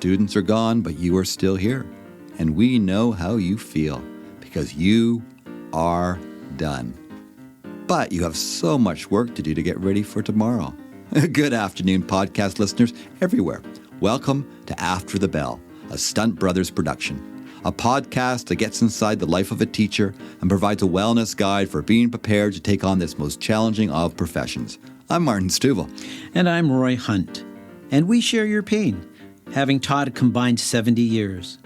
students are gone, but you are still here. And we know how you feel because you are done. But you have so much work to do to get ready for tomorrow. Good afternoon, podcast listeners everywhere. Welcome to After the Bell, a Stunt Brothers production. A podcast that gets inside the life of a teacher and provides a wellness guide for being prepared to take on this most challenging of professions. I'm Martin Stuvel. And I'm Roy Hunt. And we share your pain, having taught a combined 70 years.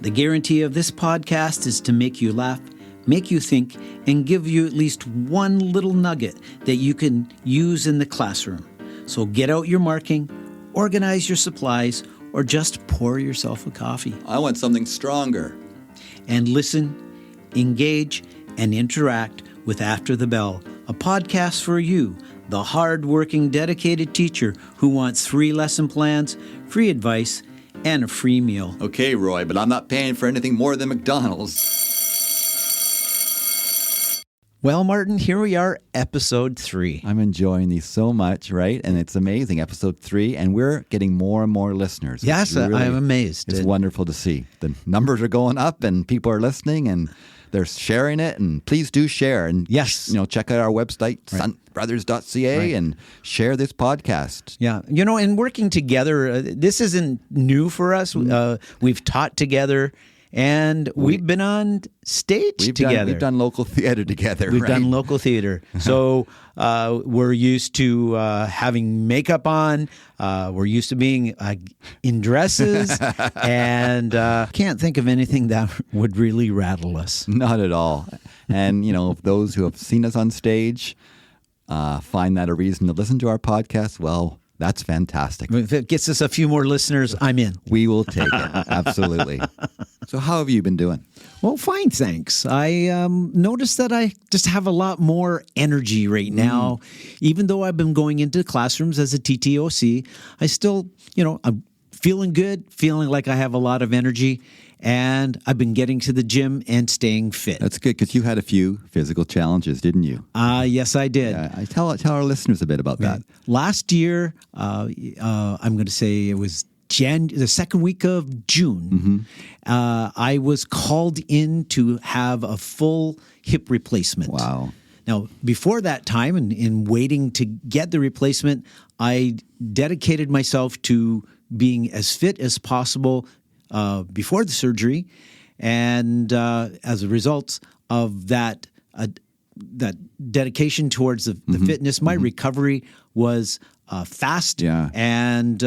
The guarantee of this podcast is to make you laugh, make you think, and give you at least one little nugget that you can use in the classroom. So get out your marking, organize your supplies, or just pour yourself a coffee. I want something stronger. And listen, engage, and interact with After the Bell, a podcast for you, the hard-working, dedicated teacher who wants free lesson plans, free advice, and a free meal. Okay, Roy, but I'm not paying for anything more than McDonald's. Well, Martin, here we are, episode 3. I'm enjoying these so much, right? And it's amazing, episode 3, and we're getting more and more listeners. Yes, I'm amazed. It's wonderful to see. The numbers are going up, and people are listening, and they're sharing it, and please do share. And yes, check out our website, stuntbrothers.ca, and share this podcast. Yeah, and working together, this isn't new for us. We've taught together. And we've been on stage together. We've done local theater together. We've done local theater. So we're used to having makeup on. We're used to being in dresses. And can't think of anything that would really rattle us. Not at all. And, those who have seen us on stage find that a reason to listen to our podcast, well, that's fantastic. If it gets us a few more listeners, I'm in. We will take it. Absolutely. So how have you been doing? Well, fine, thanks. I noticed that I just have a lot more energy right now. Even though I've been going into classrooms as a TTOC, I still, I'm feeling good, feeling like I have a lot of energy. And I've been getting to the gym and staying fit. That's good, because you had a few physical challenges, didn't you? Yes, I did. Tell our listeners a bit about that. Last year, I'm going to say it was the second week of June, I was called in to have a full hip replacement. Wow. Now, before that time, and in waiting to get the replacement, I dedicated myself to being as fit as possible before the surgery, and as a result of that dedication towards the fitness, my recovery was fast. Yeah. And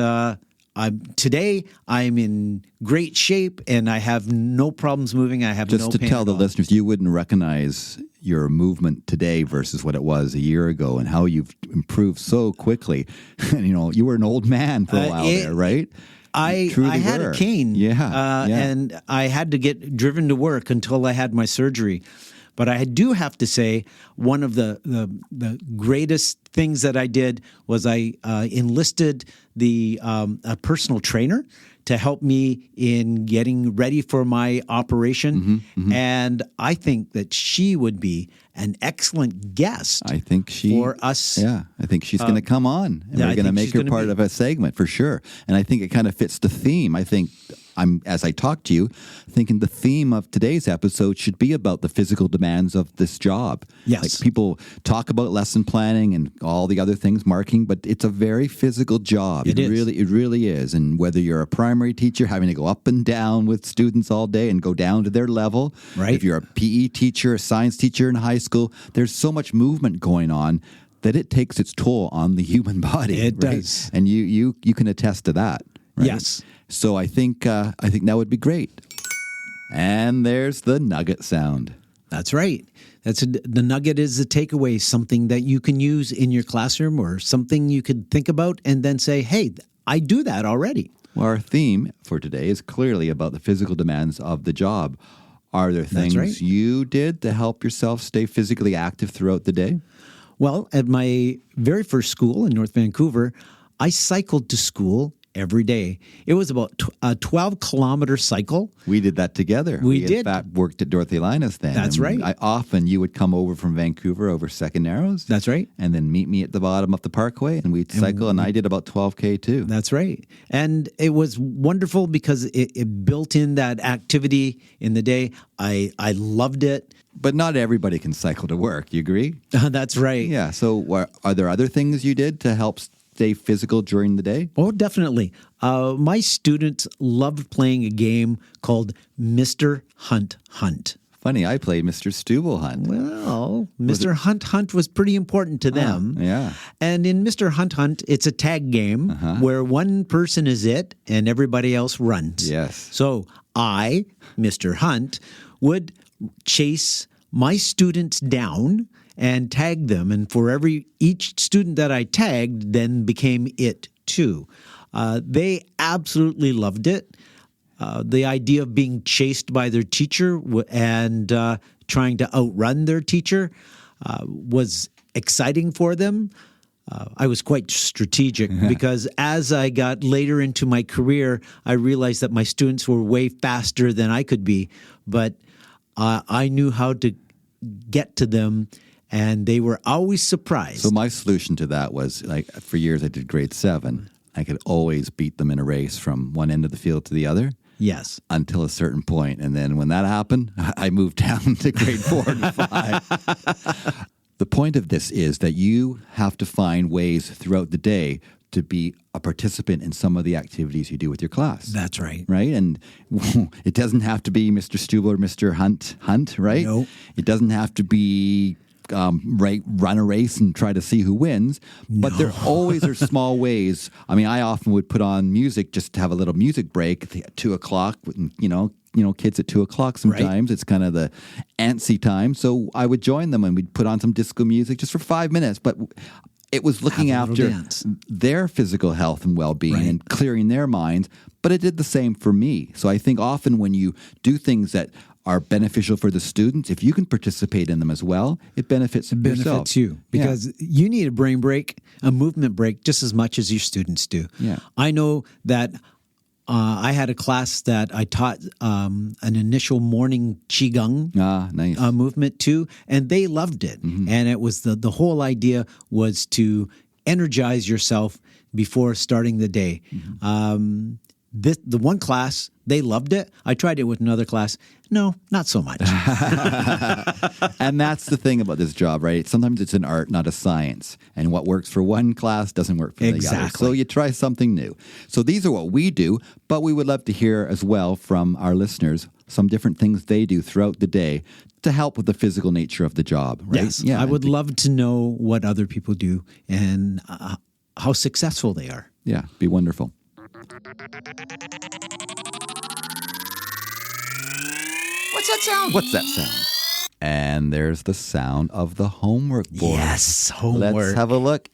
today I'm in great shape, and I have no problems moving. I have no pain. Just to tell the listeners, you wouldn't recognize your movement today versus what it was a year ago, and how you've improved so quickly. You were an old man for a while there, right? I had a cane, and I had to get driven to work until I had my surgery. But I do have to say, one of the greatest things that I did was I enlisted a personal trainer to help me in getting ready for my operation. And I think that she would be an excellent guest. For us. Yeah, I think she's going to come on, and we're going to make her part of a segment for sure. And I think it kind of fits the theme. I think as I talk to you, thinking the theme of today's episode should be about the physical demands of this job. Yes. Like, people talk about lesson planning and all the other things, marking, but it's a very physical job. It really is. And whether you're a primary teacher having to go up and down with students all day and go down to their level, right? If you're a PE teacher, a science teacher in high school, there's so much movement going on that it takes its toll on the human body. It does. And you can attest to that. Right? Yes. So I think that would be great. And there's the nugget sound. That's right. The nugget is a takeaway, something that you can use in your classroom, or something you could think about and then say, hey, I do that already. Well, our theme for today is clearly about the physical demands of the job. Are there things you did to help yourself stay physically active throughout the day? Well, at my very first school in North Vancouver, I cycled to school every day. It was about a 12-kilometer cycle. We did that together. We did. In fact, worked at Dorothy Linus then. That's right. You would come over from Vancouver over Second Narrows. That's right. And then meet me at the bottom of the Parkway, and we'd cycle, and I did about 12K too. That's right. And it was wonderful because it built in that activity in the day. I loved it. But not everybody can cycle to work. You agree? That's right. Yeah. So are there other things you did to help stay physical during the day? Oh, definitely. My students loved playing a game called Mr. Hunt Hunt. Funny, I played Mr. Stubble Hunt. Well, Mr. Hunt Hunt was pretty important to them. Yeah. And in Mr. Hunt Hunt, it's a tag game where one person is it and everybody else runs. Yes. So I, Mr. Hunt, would chase my students down and tag them. And for each student that I tagged then became it too. They absolutely loved it. The idea of being chased by their teacher and trying to outrun their teacher was exciting for them. I was quite strategic because as I got later into my career, I realized that my students were way faster than I could be, but I knew how to get to them, and they were always surprised. So my solution to that was, like, for years I did grade 7. I could always beat them in a race from one end of the field to the other. Yes. Until a certain point. And then when that happened, I moved down to grade 4 and 5. The point of this is that you have to find ways throughout the day to be a participant in some of the activities you do with your class. That's right. Right? And it doesn't have to be Mr. Stubble or Mr. Hunt, right? No. It doesn't have to be run a race and try to see who wins. But there always are small ways. I mean, I often would put on music just to have a little music break at 2 o'clock, kids at 2 o'clock sometimes. Right. It's kind of the antsy time. So I would join them and we'd put on some disco music just for 5 minutes. But it was looking after their physical health and well-being and clearing their minds. But it did the same for me. So I think often when you do things that are beneficial for the students, if you can participate in them as well, it benefits yourself. It benefits you because you need a brain break, a movement break, just as much as your students do. Yeah. I know that I had a class that I taught an initial morning qigong movement to, and they loved it. Mm-hmm. And it was the whole idea was to energize yourself before starting the day. Mm-hmm. The one class, they loved it. I tried it with another class. No, not so much. And that's the thing about this job, right? Sometimes it's an art, not a science. And what works for one class doesn't work for the other. So you try something new. So these are what we do, but we would love to hear as well from our listeners some different things they do throughout the day to help with the physical nature of the job, right? Yes, I would love to know what other people do and how successful they are. Yeah, be wonderful. What's that sound? What's that sound? And there's the sound of the homework board. Yes, homework. Let's have a look.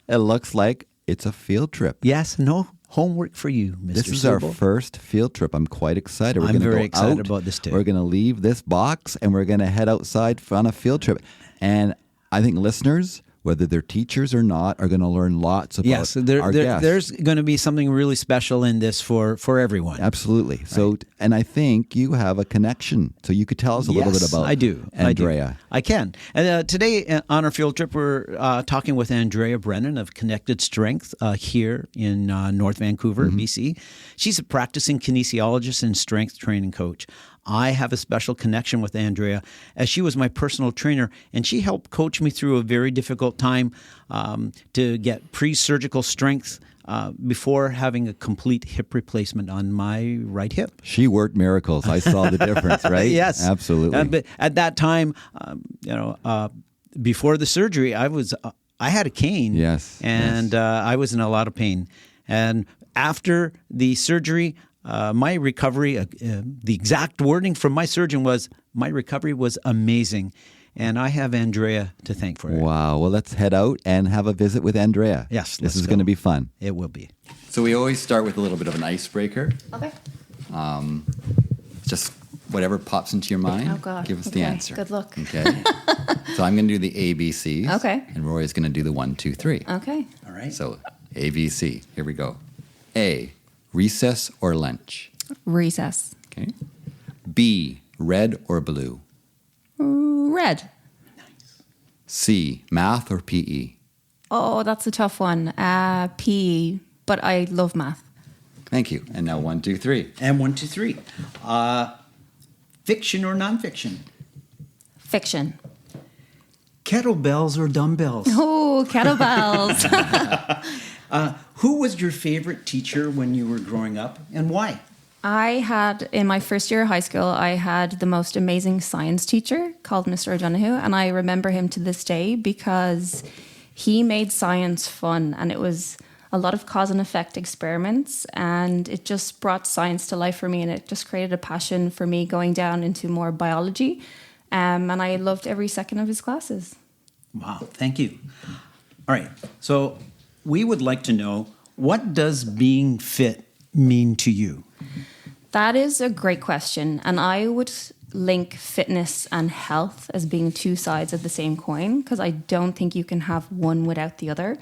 It looks like it's a field trip. Yes, no homework for you, Mr. This is Stubble. our first field trip. I'm quite excited. I'm very excited about this too. We're going to leave this box and we're going to head outside on a field trip. And I think listeners, whether they're teachers or not, are going to learn lots about our guests. There's going to be something really special in this for everyone. Absolutely. Right. So, and I think you have a connection. So you could tell us a little bit about Andrea. I can. And today on our field trip, we're talking with Andrea Brennan of Kinected Strength here in North Vancouver, BC. She's a practicing kinesiologist and strength training coach. I have a special connection with Andrea as she was my personal trainer, and she helped coach me through a very difficult time to get pre-surgical strength before having a complete hip replacement on my right hip. She worked miracles. I saw the difference, right? Yes. Absolutely. But at that time, before the surgery, I had a cane. Yes. And I was in a lot of pain. And after the surgery, my recovery, the exact wording from my surgeon was, my recovery was amazing. And I have Andrea to thank for it. Wow. Well, let's head out and have a visit with Andrea. Yes. This is going to be fun. It will be. So we always start with a little bit of an icebreaker. Okay. Just whatever pops into your mind, oh God. Give us the answer. Good luck. Okay. So I'm going to do the ABCs. Okay. And Roy's going to do the 1, 2, 3. Okay. All right. So ABC. Here we go. A, recess or lunch? Recess. Okay. B, red or blue? Red. C, math or PE? Oh, that's a tough one. PE, but I love math. Thank you. And now 1, 2, 3. And 1, 2, 3. Fiction or nonfiction? Fiction. Kettlebells or dumbbells? Oh, kettlebells. Who was your favorite teacher when you were growing up, and why? I had, in my first year of high school, I had the most amazing science teacher called Mr. O'Donoghue, and I remember him to this day because he made science fun, and it was a lot of cause and effect experiments, and it just brought science to life for me, and it just created a passion for me going down into more biology, and I loved every second of his classes. Wow, thank you. All right, so we would like to know, what does being fit mean to you? That is a great question, and I would link fitness and health as being two sides of the same coin, because I don't think you can have one without the other.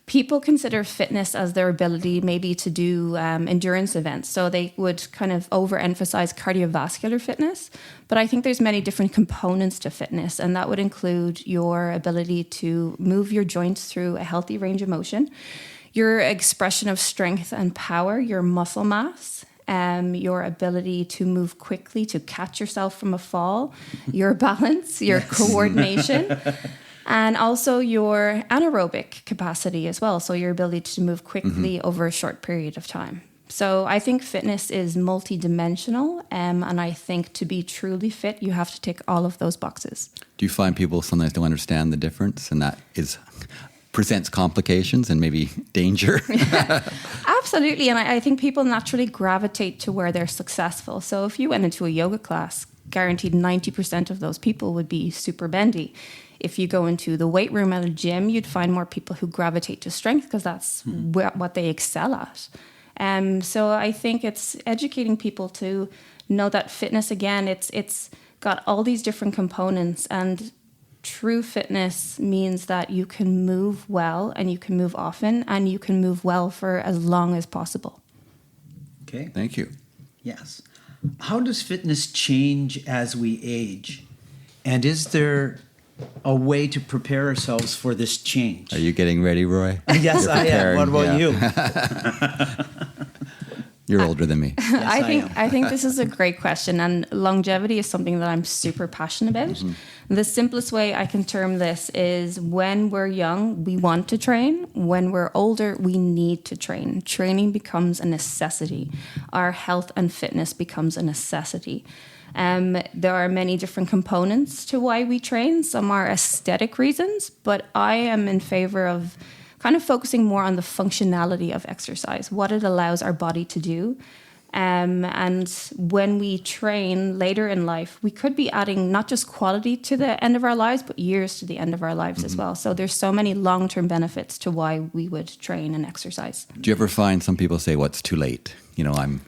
People consider fitness as their ability maybe to do endurance events, so they would kind of overemphasize cardiovascular fitness, but I think there's many different components to fitness, and that would include your ability to move your joints through a healthy range of motion, your expression of strength and power, your muscle mass, your ability to move quickly, to catch yourself from a fall, your balance, your coordination, and also your anaerobic capacity as well. So your ability to move quickly over a short period of time. So I think fitness is multidimensional, and I think to be truly fit, you have to tick all of those boxes. Do you find people sometimes don't understand the difference, and that presents complications and maybe danger? Absolutely. And I think people naturally gravitate to where they're successful. So if you went into a yoga class, guaranteed 90% of those people would be super bendy. If you go into the weight room at a gym, you'd find more people who gravitate to strength because that's what they excel at. So I think it's educating people to know that fitness, again, it's got all these different components, and true fitness means that you can move well and you can move often and you can move well for as long as possible. Okay. Thank you. Yes. How does fitness change as we age? And is there a way to prepare ourselves for this change? Are you getting ready, Roy? Yes, I am. What about you? You're older than me. Yes, I think this is a great question, and longevity is something that I'm super passionate about. Mm-hmm. The simplest way I can term this is when we're young, we want to train. When we're older, we need to train. Training becomes a necessity. Our health and fitness becomes a necessity. There are many different components to why we train. Some are aesthetic reasons, but I am in favor of kind of focusing more on the functionality of exercise, what it allows our body to do. And when we train later in life, we could be adding not just quality to the end of our lives, but years to the end of our lives as well. So there's so many long-term benefits to why we would train and exercise. Do you ever find some people say, well, it's too late? You know, I'm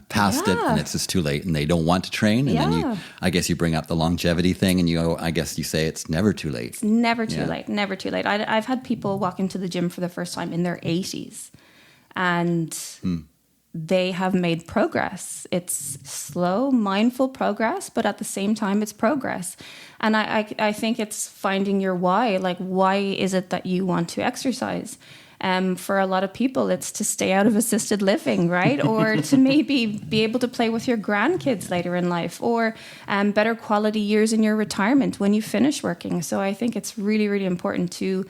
past it and it's just too late, and they don't want to train. And then I guess you bring up the longevity thing, and I guess you say it's never too late. It's never too late, never too late. I've had people walk into the gym for the first time in their 80s, and they have made progress. It's slow, mindful progress, but at the same time, it's progress. And I think it's finding your why. Like, why is it that you want to exercise? For a lot of people, it's to stay out of assisted living, right? Or to maybe be able to play with your grandkids later in life, or better quality years in your retirement when you finish working. So I think it's really, really important to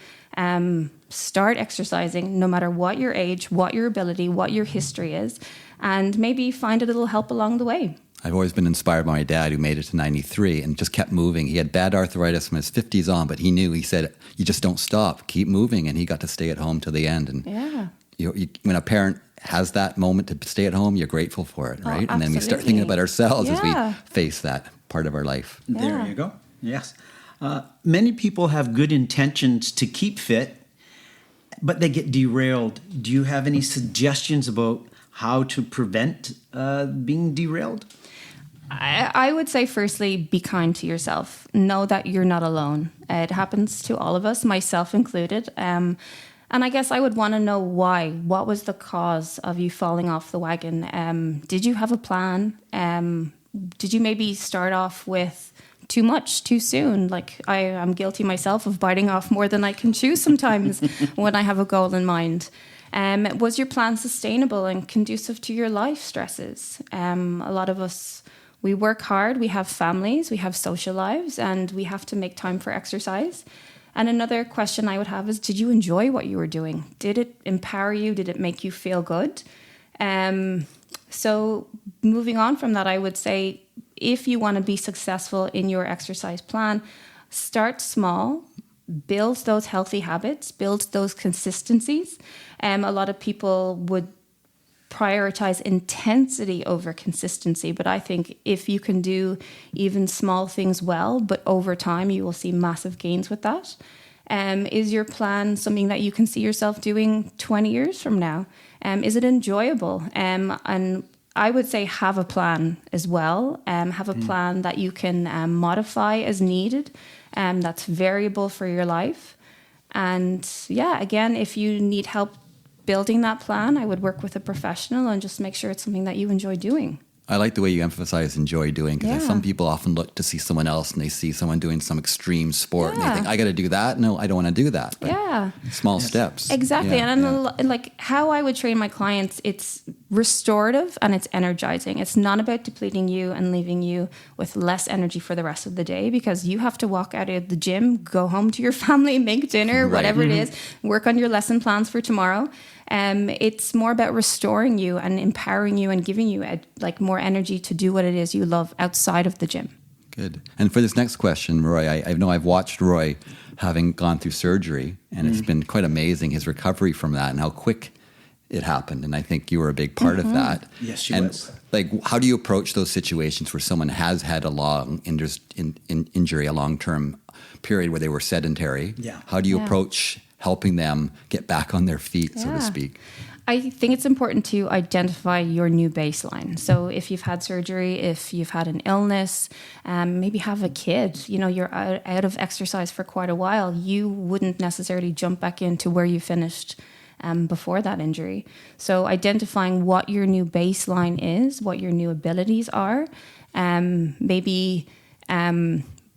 start exercising no matter what your age, what your ability, what your history is, and maybe find a little help along the way. I've always been inspired by my dad, who made it to 93 and just kept moving. He had bad arthritis from his 50s on, but he said, you just don't stop, keep moving. And he got to stay at home till the end. And when a parent has that moment to stay at home, you're grateful for it, right? And then we start thinking about ourselves as we face that part of our life. There you go. Yes. Many people have good intentions to keep fit, but they get derailed. Do you have any suggestions about how to prevent being derailed? I would say, firstly, be kind to yourself. Know that you're not alone. It happens to all of us, myself included. And I guess I would want to know why. What was the cause of you falling off the wagon? Did you have a plan? Did you maybe start off with too much too soon? Like I'm guilty myself of biting off more than I can chew sometimes when I have a goal in mind. Was your plan sustainable and conducive to your life stresses? A lot of us, we work hard, we have families, we have social lives, and we have to make time for exercise. And another question I would have is, did you enjoy what you were doing? Did it empower you? Did it make you feel good? So moving on from that, I would say, if you want to be successful in your exercise plan, start small, build those healthy habits, build those consistencies. A lot of people would prioritize intensity over consistency, but I think if you can do even small things well, but over time you will see massive gains with that. Is your plan something that you can see yourself doing 20 years from now? Is it enjoyable? And I would say have a plan as well. Have a plan that you can modify as needed, that's variable for your life. And yeah, again, if you need help building that plan, I would work with a professional and just make sure it's something that you enjoy doing. I like the way you emphasize enjoy doing, because some people often look to see someone else and they see someone doing some extreme sport and they think, I got to do that. No, I don't want to do that. But small steps. Exactly. And like how I would train my clients, it's restorative and it's energizing. It's not about depleting you and leaving you with less energy for the rest of the day, because you have to walk out of the gym, go home to your family, make dinner, whatever it is, work on your lesson plans for tomorrow. It's more about restoring you and empowering you and giving you more energy to do what it is you love outside of the gym. Good. And for this next question, Roy, I know I've watched Roy having gone through surgery, and it's been quite amazing, his recovery from that and how quick it happened. And I think you were a big part of that. Yes, she was. How do you approach those situations where someone has had a long injury, a long-term period where they were sedentary? Yeah. How do you approach helping them get back on their feet, so to speak? I think it's important to identify your new baseline. So if you've had surgery, if you've had an illness, maybe have a kid, you're out of exercise for quite a while, you wouldn't necessarily jump back into where you finished before that injury. So identifying what your new baseline is, what your new abilities are, maybe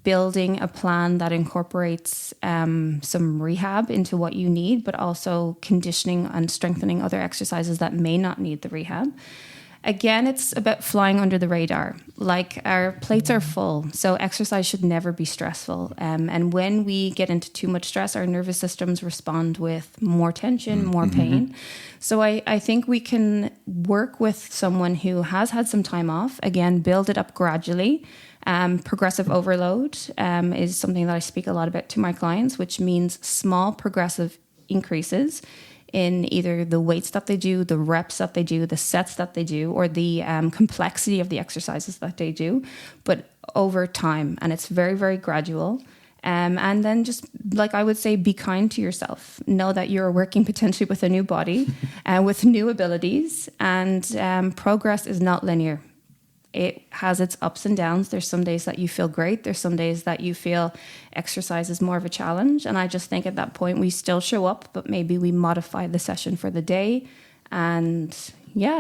building a plan that incorporates some rehab into what you need, but also conditioning and strengthening other exercises that may not need the rehab. Again, it's about flying under the radar. Like, our plates are full, so exercise should never be stressful. And when we get into too much stress, our nervous systems respond with more tension, more pain. So I think we can work with someone who has had some time off, again, build it up gradually. Progressive overload is something that I speak a lot about to my clients, which means small progressive increases in either the weights that they do, the reps that they do, the sets that they do, or the complexity of the exercises that they do, but over time. And it's very, very gradual. And then just, like I would say, be kind to yourself. Know that you're working potentially with a new body, with new abilities, and progress is not linear. It has its ups and downs. There's some days that you feel great. There's some days that you feel exercise is more of a challenge. And I just think at that point we still show up, but maybe we modify the session for the day. And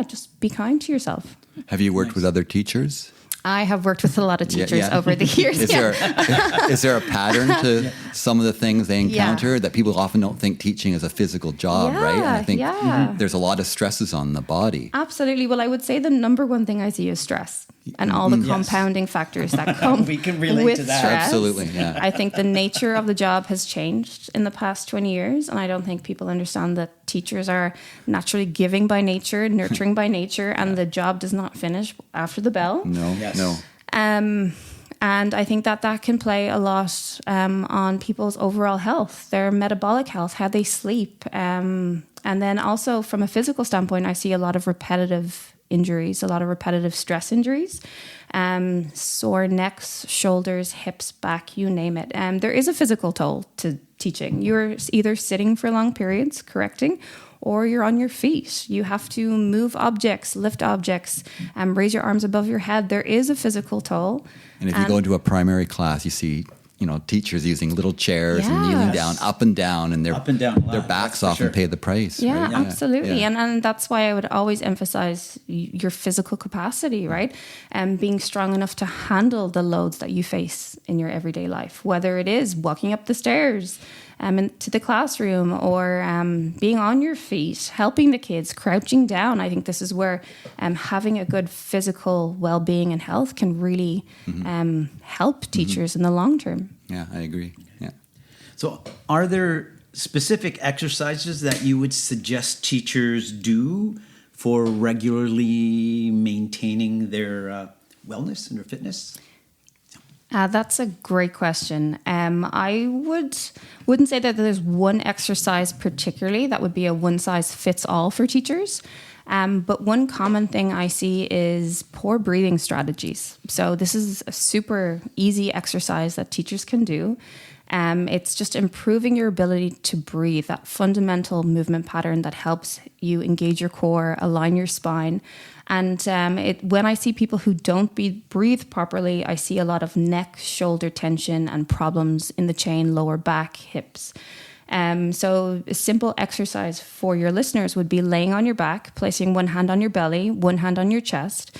just be kind to yourself. Have you worked with other teachers? I have worked with a lot of teachers over the years. Is there a pattern to some of the things they encounter that people often don't think teaching is a physical job, right? And I think there's a lot of stresses on the body. Absolutely. Well, I would say the number one thing I see is stress and all the compounding factors that come we can relate with to that. stress. Absolutely, yeah. I think the nature of the job has changed in the past 20 years, and I don't think people understand that teachers are naturally giving by nature, nurturing by nature, and the job does not finish after the bell. No. And I think that can play a lot on people's overall health, their metabolic health, how they sleep. And then also from a physical standpoint, I see a lot of repetitive injuries, a lot of repetitive stress injuries, sore necks, shoulders, hips, back, you name it. There is a physical toll to teaching. You're either sitting for long periods, correcting, or you're on your feet. You have to move objects, lift objects, raise your arms above your head. There is a physical toll. And if you go into a primary class, you see teachers using little chairs and kneeling down, up and down, and their backs often pay the price. Yeah, right? absolutely. Yeah. And that's why I would always emphasize your physical capacity, right? And being strong enough to handle the loads that you face in your everyday life, whether it is walking up the stairs into the classroom or being on your feet, helping the kids, crouching down. I think this is where having a good physical well-being and health can really help teachers in the long term. Yeah, I agree. Yeah. So are there specific exercises that you would suggest teachers do for regularly maintaining their wellness and their fitness? That's a great question. I wouldn't say that there's one exercise particularly that would be a one-size-fits-all for teachers. But one common thing I see is poor breathing strategies. So this is a super easy exercise that teachers can do. It's just improving your ability to breathe, that fundamental movement pattern that helps you engage your core, align your spine. And when I see people who don't breathe properly, I see a lot of neck, shoulder tension and problems in the chain, lower back, hips. So a simple exercise for your listeners would be laying on your back, placing one hand on your belly, one hand on your chest,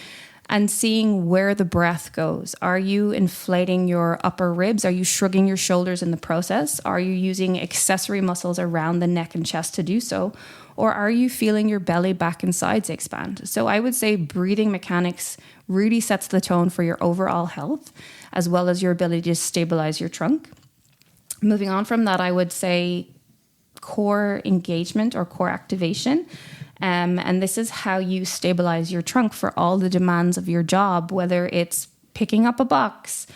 and seeing where the breath goes. Are you inflating your upper ribs? Are you shrugging your shoulders in the process? Are you using accessory muscles around the neck and chest to do so? Or are you feeling your belly, back, and sides expand? So I would say breathing mechanics really sets the tone for your overall health, as well as your ability to stabilize your trunk. Moving on from that, I would say core engagement or core activation. And this is how you stabilize your trunk for all the demands of your job, whether it's picking up a box,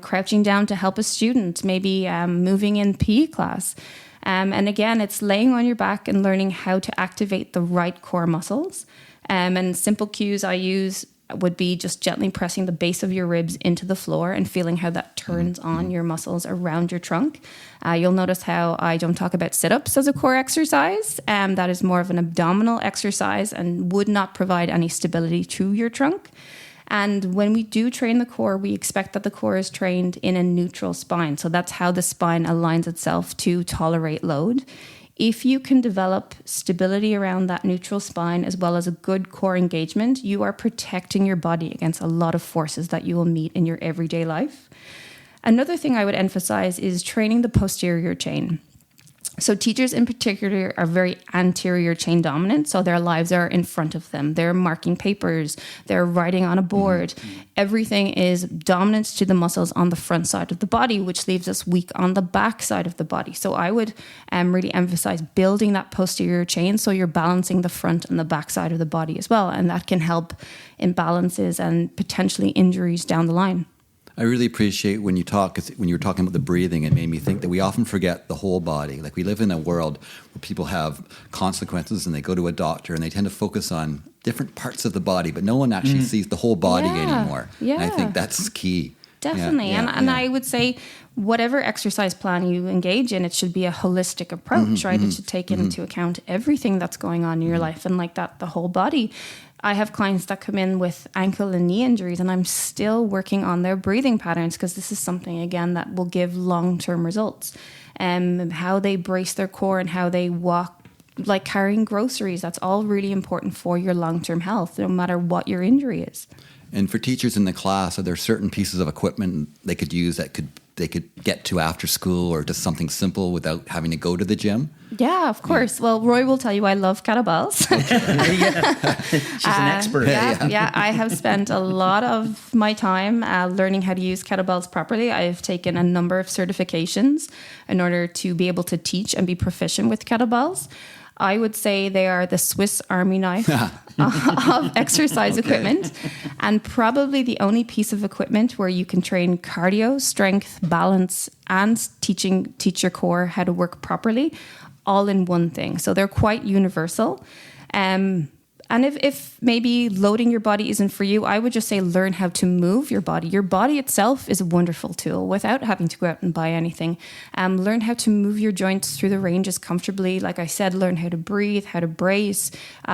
crouching down to help a student, maybe moving in PE class. And again, it's laying on your back and learning how to activate the right core muscles. And simple cues I use would be just gently pressing the base of your ribs into the floor and feeling how that turns on your muscles around your trunk. You'll notice how I don't talk about sit-ups as a core exercise. That is more of an abdominal exercise and would not provide any stability to your trunk. And when we do train the core, we expect that the core is trained in a neutral spine. So that's how the spine aligns itself to tolerate load. If you can develop stability around that neutral spine as well as a good core engagement, you are protecting your body against a lot of forces that you will meet in your everyday life. Another thing I would emphasize is training the posterior chain. So teachers in particular are very anterior chain dominant. So their lives are in front of them. They're marking papers. They're writing on a board. Everything is dominant to the muscles on the front side of the body, which leaves us weak on the back side of the body. So I would really emphasize building that posterior chain so you're balancing the front and the back side of the body as well. And that can help imbalances and potentially injuries down the line. I really appreciate when you were talking about the breathing, it made me think that we often forget the whole body. Like we live in a world where people have consequences and they go to a doctor and they tend to focus on different parts of the body, but no one actually sees the whole body anymore. Yeah. And I think that's key. Definitely. And I would say whatever exercise plan you engage in, it should be a holistic approach, right? It should take into account everything that's going on in your life and like that, the whole body. I have clients that come in with ankle and knee injuries and I'm still working on their breathing patterns because this is something, again, that will give long-term results. How they brace their core and how they walk, like carrying groceries, that's all really important for your long-term health, no matter what your injury is. And for teachers in the class, are there certain pieces of equipment they could use that they could get to after school or just something simple without having to go to the gym? Yeah, of course. Well, Roy will tell you I love kettlebells. She's an expert. Yeah, I have spent a lot of my time learning how to use kettlebells properly. I've taken a number of certifications in order to be able to teach and be proficient with kettlebells. I would say they are the Swiss Army knife of exercise equipment, and probably the only piece of equipment where you can train cardio, strength, balance, and teach your core how to work properly, all in one thing. So they're quite universal. And if maybe loading your body isn't for you, I would just say learn how to move your body. Your body itself is a wonderful tool without having to go out and buy anything. Learn how to move your joints through the ranges comfortably. Like I said, learn how to breathe, how to brace.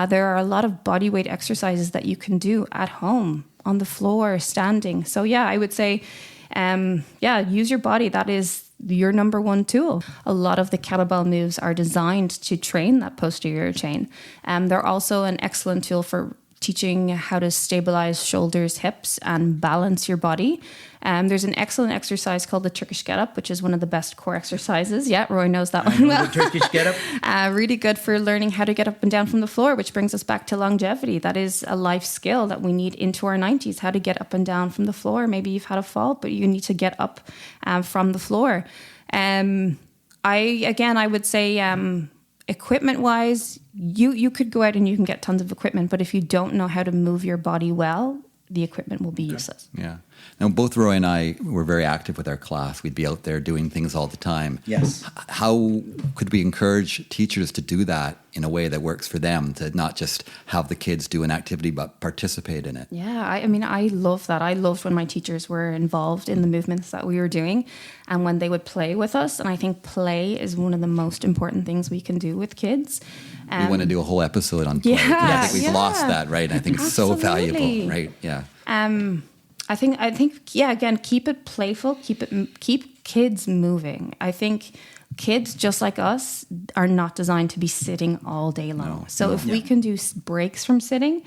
There are a lot of body weight exercises that you can do at home, on the floor, standing. So yeah, I would say use your body. That is your number one tool. A lot of the kettlebell moves are designed to train that posterior chain. They're also an excellent tool for teaching how to stabilize shoulders, hips, and balance your body. There's an excellent exercise called the Turkish Get-Up, which is one of the best core exercises. Yeah, Roy knows that one well. The Turkish Get-Up. Really good for learning how to get up and down from the floor, which brings us back to longevity. That is a life skill that we need into our 90s, how to get up and down from the floor. Maybe you've had a fall, but you need to get up from the floor. I would say equipment-wise, you could go out and you can get tons of equipment, but if you don't know how to move your body well, the equipment will be useless. Yeah. Now, both Roy and I were very active with our class. We'd be out there doing things all the time. Yes. How could we encourage teachers to do that in a way that works for them, to not just have the kids do an activity, but participate in it? Yeah, I love that. I loved when my teachers were involved in the movements that we were doing and when they would play with us. And I think play is one of the most important things we can do with kids. We want to do a whole episode on play. Yeah, I think we've lost that, right? I think it's so valuable, right? Yeah. I think again, keep it playful, keep kids moving. I think kids, just like us, are not designed to be sitting all day long. If we can do breaks from sitting,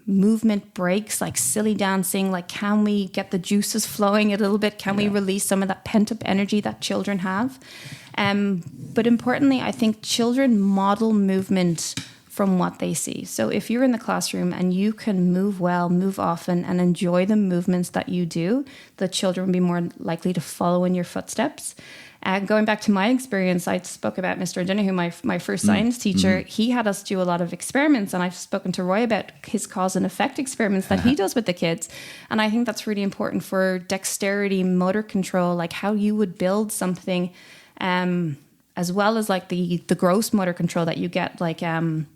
movement breaks, like silly dancing, like can we get the juices flowing a little bit? Can we release some of that pent-up energy that children have? But importantly, I think children model movement from what they see. So if you're in the classroom and you can move well, move often, and enjoy the movements that you do, the children will be more likely to follow in your footsteps. Going back to my experience, I spoke about Mr. Donahue, my first science teacher. He had us do a lot of experiments, and I've spoken to Roy about his cause and effect experiments that he does with the kids. And I think that's really important for dexterity, motor control, like how you would build something, as well as like the gross motor control that you get, like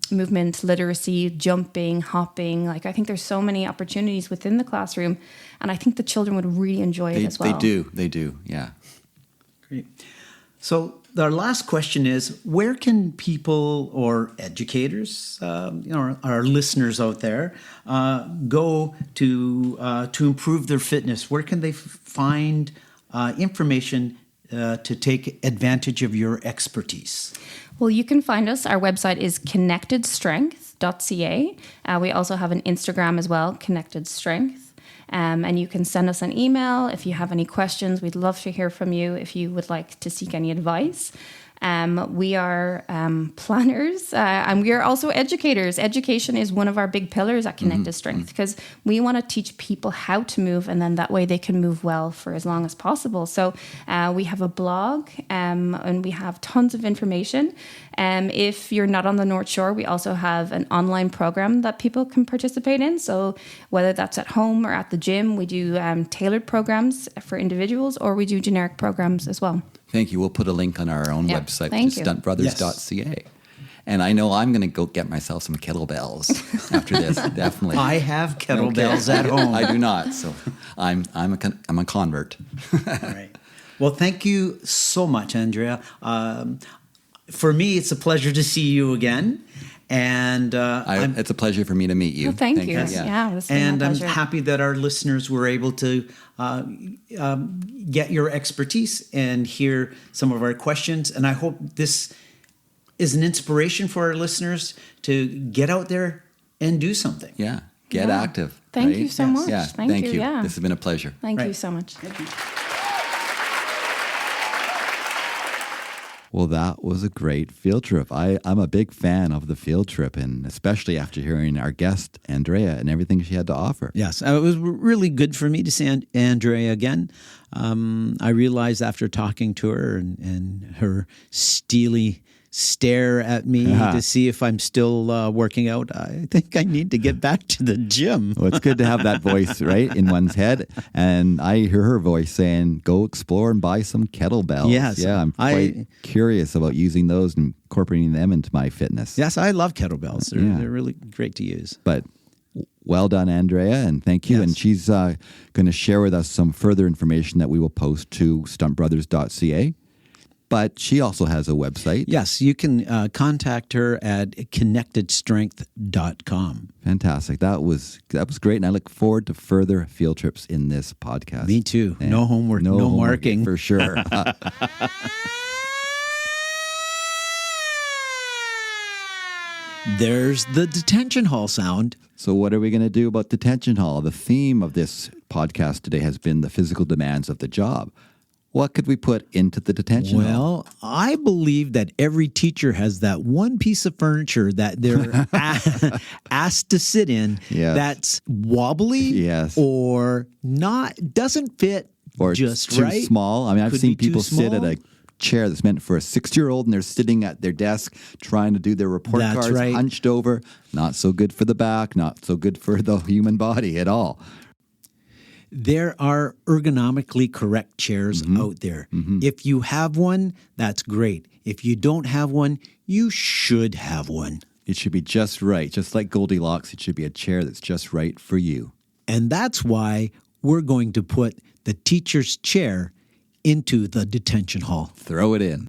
movement, literacy, jumping, hopping. Like I think there's so many opportunities within the classroom, and I think the children would really enjoy it as well. They do, yeah. Great. So our last question is, where can people or educators, our listeners out there, go to improve their fitness? Where can they find information to take advantage of your expertise? Well, you can find us. Our website is kinectedstrength.ca. We also have an Instagram as well, Kinected Strength. And you can send us an email if you have any questions. We'd love to hear from you if you would like to seek any advice. We are planners and we are also educators. Education is one of our big pillars at Kinected Strength because we want to teach people how to move, and then that way they can move well for as long as possible. So we have a blog and we have tons of information. If you're not on the North Shore, we also have an online program that people can participate in. So whether that's at home or at the gym, we do tailored programs for individuals, or we do generic programs as well. Thank you. We'll put a link on our own website, which is stuntbrothers.ca. Yes. And I know I'm going to go get myself some kettlebells after this, definitely. I have kettlebells at home. I do not, so I'm a convert. All right. Well, thank you so much, Andrea. For me, it's a pleasure to see you again. And it's a pleasure for me to meet you. Well, thank you. Yeah, it's been and I'm happy that our listeners were able to get your expertise and hear some of our questions. And I hope this is an inspiration for our listeners to get out there and do something. Yeah, get active. Thank you so much. Yeah, thank you. Yeah. This has been a pleasure. Thank you so much. Thank you. Well, that was a great field trip. I'm a big fan of the field trip, and especially after hearing our guest, Andrea, and everything she had to offer. Yes, it was really good for me to see Andrea again. I realized after talking to her and her steely stare at me to see if I'm still working out, I think I need to get back to the gym. Well, it's good to have that voice, right, in one's head. And I hear her voice saying, go explore and buy some kettlebells. Yes. Yeah, I'm quite curious about using those and incorporating them into my fitness. Yes, I love kettlebells. They're really great to use. But well done, Andrea, and thank you. Yes. And she's going to share with us some further information that we will post to stuntbrothers.ca. But she also has a website. Yes, you can contact her at kinectedstrength.com. Fantastic. That was great, and I look forward to further field trips in this podcast. Me too. And no homework, no marking. For sure. There's the detention hall sound. So what are we going to do about detention hall? The theme of this podcast today has been the physical demands of the job. What could we put into the detention hall? Well, I believe that every teacher has that one piece of furniture that they're asked to sit in that's wobbly or doesn't fit or just too right. small. I mean, I've seen people sit at a chair that's meant for a 6-year-old and they're sitting at their desk trying to do their report cards hunched over. Not so good for the back, not so good for the human body at all. There are ergonomically correct chairs out there. If you have one, that's great. If you don't have one, you should have one. It should be just right. Just like Goldilocks, it should be a chair that's just right for you. And that's why we're going to put the teacher's chair into the detention hall. Throw it in.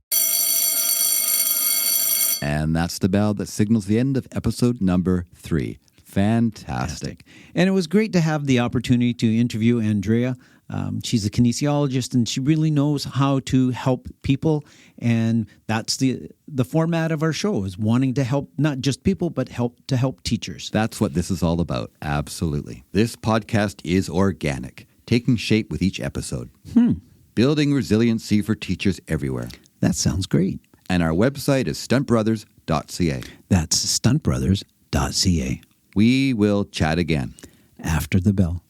And that's the bell that signals the end of episode number 3. Fantastic. And it was great to have the opportunity to interview Andrea. She's a kinesiologist, and she really knows how to help people. And that's the format of our show, is wanting to help not just people, but help teachers. That's what this is all about. Absolutely. This podcast is organic, taking shape with each episode. Building resiliency for teachers everywhere. That sounds great. And our website is stuntbrothers.ca. That's stuntbrothers.ca. We will chat again after the bell.